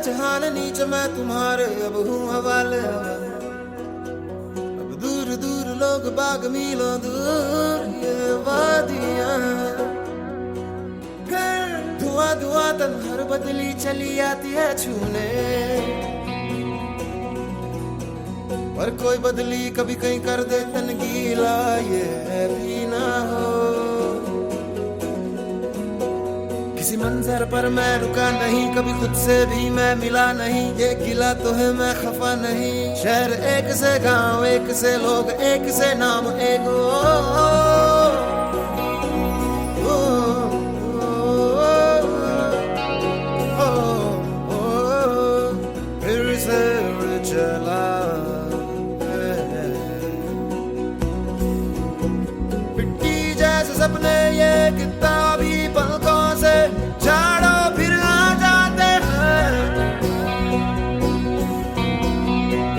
जहान नीच मैं तुम्हारे अब हूँ हवाले। अब दूर दूर लोग बाग मीलों दूर ये वादियाँ, धुआं धुआं तन हर बदली चली आती है छूने, पर कोई बदली कभी कहीं कर दे तन गीला ये भी ना हो। किसी मंजर पर मैं रुका नहीं, कभी खुद से भी मैं मिला नहीं, ये गिला तो है मैं खफा नहीं। शहर एक से गांव एक से लोग एक से नाम एक फिर से चला पिट्टी जैसे सपने ये किताबी पलकों से झाड़ो फिर आ जाते हैं।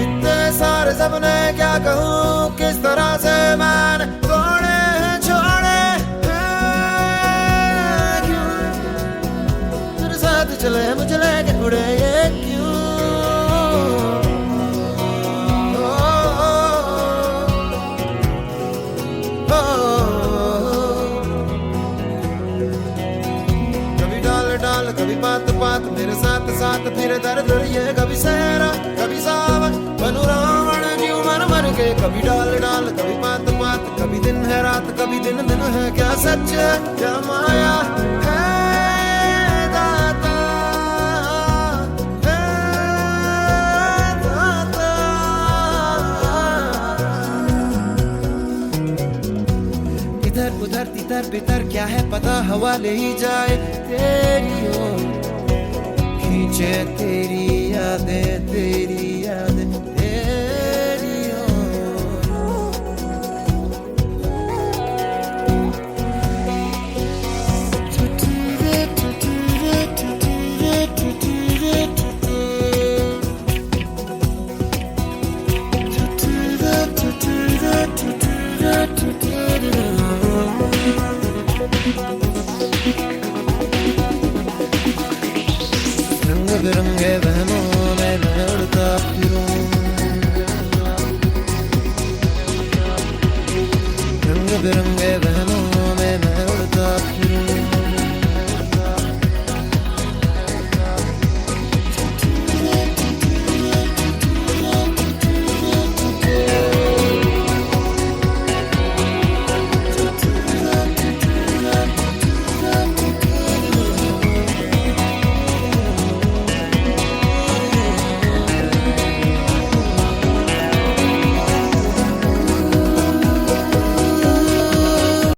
इतने सारे सपने क्या कहूँ किस तरह से मैंने तोड़े हैं छोड़े हैं, क्यों तेरे साथ चले मुझे लेके उड़े ये क्यों। कभी बात बात मेरे साथ साथ फिर दर्द ये, कभी सहरा कभी सावन बनू रावण जीव मर मर के। कभी डाल डाल कभी बात बात, कभी दिन है रात कभी दिन दिन है, क्या सच है क्या माया है दाता, है दाता। इधर उधर तितर बितर क्या है पता, हवा ले ही जाए तेरी ओर, खींचे तेरी यादें तेरी